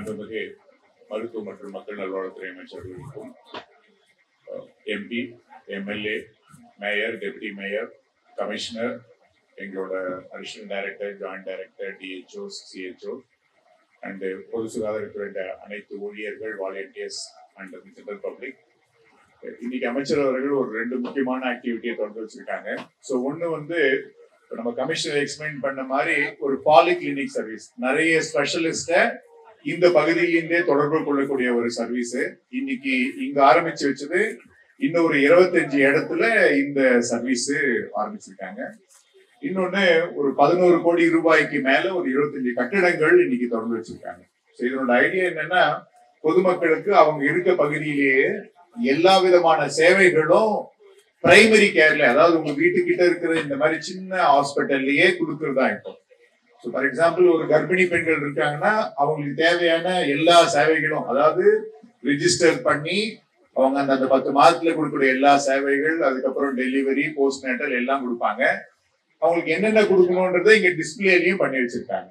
மாண்புமிகு மருத்துவ மற்றும் மக்கள் நல்வாழ்வுத்துறை அமைச்சர்களுக்கும் MP, MLA, mayor, deputy mayor, commissioner, எங்களோட additional director, joint director, DHO, CHO and பொது சுகாதாரத்துறை அனைத்து ஊழியர்கள், வாலண்டியர்ஸ் அண்ட் ஜெனரல் பப்ளிக். இன்னைக்கு அமைச்சர் அவர்கள் ஒரு 2 முக்கியமான ஆக்டிவிட்டியை தொடர்ந்து வச்சிருக்காங்க. ஸோ ஒன்று வந்து நம்ம கமிஷனர் எக்ஸ்பிளைன் பண்ண மாதிரி ஒரு பாலிகிளினிக் சர்வீஸ், நிறைய ஸ்பெஷலிஸ்ட இந்த பகுதியிலே தொடர்பு கொள்ளக்கூடிய ஒரு சர்வீஸ் இன்னைக்கு இங்க ஆரம்பிச்சு வச்சது. இன்னும் ஒரு 25 இடத்துல இந்த சர்வீஸ் ஆரம்பிச்சிருக்காங்க. இன்னொன்னு ஒரு 11 கோடி ரூபாய்க்கு மேல ஒரு 25 கட்டிடங்கள் இன்னைக்கு தொடர்ந்து வச்சிருக்காங்க. இதனோட ஐடியா என்னன்னா, பொதுமக்களுக்கு அவங்க இருக்க பகுதியிலேயே எல்லா விதமான சேவைகளும் பிரைமரி கேர்ல, அதாவது உங்க வீட்டுக்கிட்ட இருக்கிற இந்த மாதிரி சின்ன ஹாஸ்பிட்டல்லயே கொடுக்கறதா இருக்கும். ஸோ ஃபார் எக்ஸாம்பிள் ஒரு கர்ப்பிணி பெண்கள் இருக்காங்கன்னா அவங்களுக்கு தேவையான எல்லா சேவைகளும், அதாவது ரிஜிஸ்டர் பண்ணி அவங்க அந்த 10 மாதத்துல கொடுக்கக்கூடிய எல்லா சேவைகள், அதுக்கப்புறம் டெலிவரி, போஸ்ட்நேட்டல் எல்லாம் கொடுப்பாங்க. அவங்களுக்கு என்னென்ன கொடுக்கணும்ன்றதை இங்க டிஸ்பிளேலையும் பண்ணி வச்சிருக்காங்க.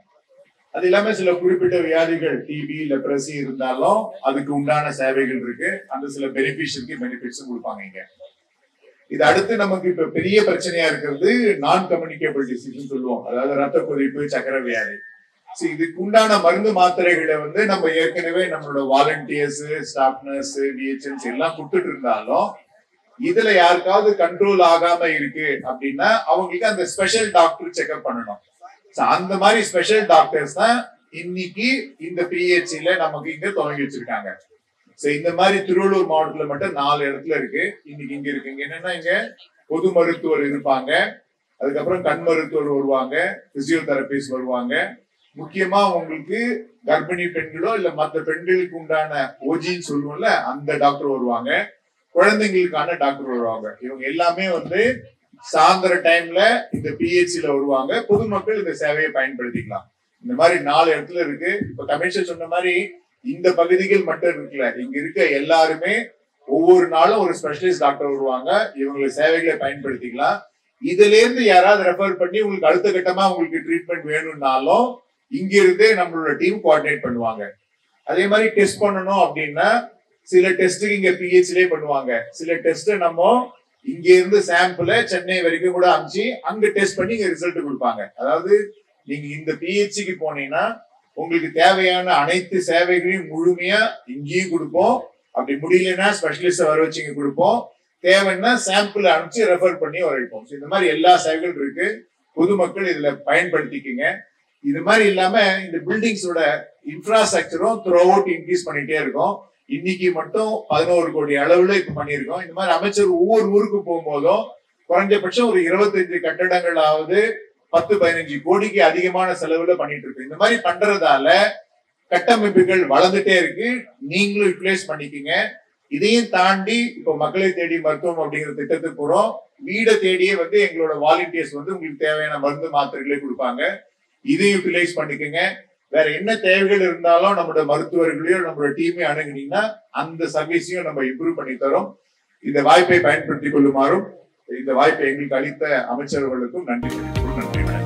அது இல்லாம சில குறிப்பிட்ட வியாதிகள், டிபி, லெப்ரசி இருந்தாலும் அதுக்கு உண்டான சேவைகள் இருக்கு. அந்த சில பெனிஃபிஷியருக்கு பெனிஃபிட்ஸும் கொடுப்பாங்க இங்க. இது அடுத்து நமக்கு இப்ப பெரிய பிரச்சனையா இருக்கிறது நான் கம்யூனிகேபிள் டிசீஸ் சொல்லுவோம், அதாவது ரத்த கொதிப்பு, சக்கரை வியாதி. இதுக்கு உண்டான மருந்து மாத்திரைகளை வந்து நம்ம ஏற்கனவே நம்மளோட வாலண்டியர்ஸ், ஸ்டாஃப் நர்ஸ், டிஹெச்என்ஸ் எல்லாம் கொடுத்துட்டு இருந்தாலும் இதுல யாருக்காவது கண்ட்ரோல் ஆகாம இருக்கு அப்படின்னா அவங்களுக்கு அந்த ஸ்பெஷல் டாக்டர் செக்அப் பண்ணணும். அந்த மாதிரி ஸ்பெஷல் டாக்டர்ஸ் தான் இன்னைக்கு இந்த பிஹெச்சில நமக்கு இங்க துவங்கி வச்சிருக்காங்க. இந்த மாதிரி திருவள்ளூர் மாவட்டத்துல மட்டும் 4 இடத்துல இருக்கு. இன்னைக்கு இங்க இருக்கு. என்னன்னா, இங்க பொது மருத்துவர் இருப்பாங்க, அதுக்கப்புறம் கண் மருத்துவர் வருவாங்க, பிசியோதெரபிஸ்ட் வருவாங்க. முக்கியமா உங்களுக்கு கர்ப்பிணி பெண்களோ இல்ல மற்ற பெண்களுக்கு உண்டான ஓஜின்னு சொல்லுவோம்ல, அந்த டாக்டர் வருவாங்க. குழந்தைங்களுக்கான டாக்டர் வருவாங்க. இவங்க எல்லாமே வந்து சாயந்தர டைம்ல இந்த பிஹெச்ல வருவாங்க. பொதுமக்கள் இந்த சேவையை பயன்படுத்திக்கலாம். இந்த மாதிரி 4 இடத்துல இருக்கு. இப்ப கமிஷனர் சொன்ன மாதிரி இந்த பகுதிகள் மட்டும் இருக்குல்ல, இங்க இருக்க எல்லாருமே ஒவ்வொரு நாளும் ஒரு ஸ்பெஷலிஸ்ட் டாக்டர் வருவாங்க. இவங்களுக்கு சேவைகளை பயன்படுத்திக்கலாம். இதுல இருந்து யாராவது ரெஃபர் பண்ணி உங்களுக்கு அடுத்த கட்டமா உங்களுக்கு ட்ரீட்மெண்ட் வேணும்னாலும் இங்க இருந்தே நம்மளோட டீம் கோஆர்டினேட் பண்ணுவாங்க. அதே மாதிரி டெஸ்ட் பண்ணணும் அப்படின்னா சில டெஸ்ட்டுக்கு இங்க பிஹெச்லயே பண்ணுவாங்க. சில டெஸ்ட் நம்ம இங்க இருந்து சாம்பிள சென்னை வரைக்கும் கூட அனுப்பிச்சு அங்க டெஸ்ட் பண்ணி இங்க ரிசல்ட் கொடுப்பாங்க. அதாவது நீங்க இந்த பிஹெச்சிக்கு போனீங்கன்னா உங்களுக்கு தேவையான அனைத்து சேவைகளையும் முழுமையா இங்கேயும் கொடுப்போம். அப்படி முடியலன்னா ஸ்பெஷலிஸ்ட வர வச்சு இங்க கொடுப்போம். தேவைன்னா சாம்பிள் அனுப்பிச்சு ரெஃபர் பண்ணி வரவைப்போம். இந்த மாதிரி எல்லா சேவைகள் இருக்கு. பொதுமக்கள் இதுல பயன்படுத்திக்கங்க. இது மாதிரி இல்லாம இந்த பில்டிங்ஸோட இன்ஃப்ராஸ்ட்ரக்சரும் த்ரூ அவுட் இன்க்ரீஸ் பண்ணிட்டே இருக்கும். இன்னைக்கு மட்டும் 11 கோடி அளவுல இப்ப பண்ணிருக்கோம். இந்த மாதிரி அமைச்சர் ஒவ்வொரு ஊருக்கு போகும்போதும் குறைஞ்சபட்சம் ஒரு 25 கட்டடங்களாவது 10-15 கோடிக்கு அதிகமான செலவுல பண்ணிட்டு இருக்கு. இந்த மாதிரி பண்றதால கட்டமைப்புகள் வளர்ந்துட்டே இருக்கு. நீங்களும் யூட்டிலைஸ் பண்ணிக்கங்க. இதையும் தாண்டி இப்போ மக்களை தேடி மருத்துவம் அப்படிங்கிற திட்டத்துக்கு போறோம். வீடை தேடியே வந்து எங்களோட வாலண்டியர்ஸ் வந்து உங்களுக்கு தேவையான மருந்து மாத்திரைகளை கொடுப்பாங்க. இதையும் யூட்டிலைஸ் பண்ணிக்கங்க. வேற என்ன தேவைகள் இருந்தாலும் நம்மளோட மருத்துவர்களையும் நம்மளோட டீமையும் அணுகுனீங்கன்னா அந்த சர்வீஸையும் நம்ம இம்ப்ரூவ் பண்ணி தரோம். இந்த வாய்ப்பை பயன்படுத்திக் கொள்ளுமாறும் இந்த வாய்ப்பை எங்களுக்கு அளித்த அமைச்சர்களுக்கும் நன்றி.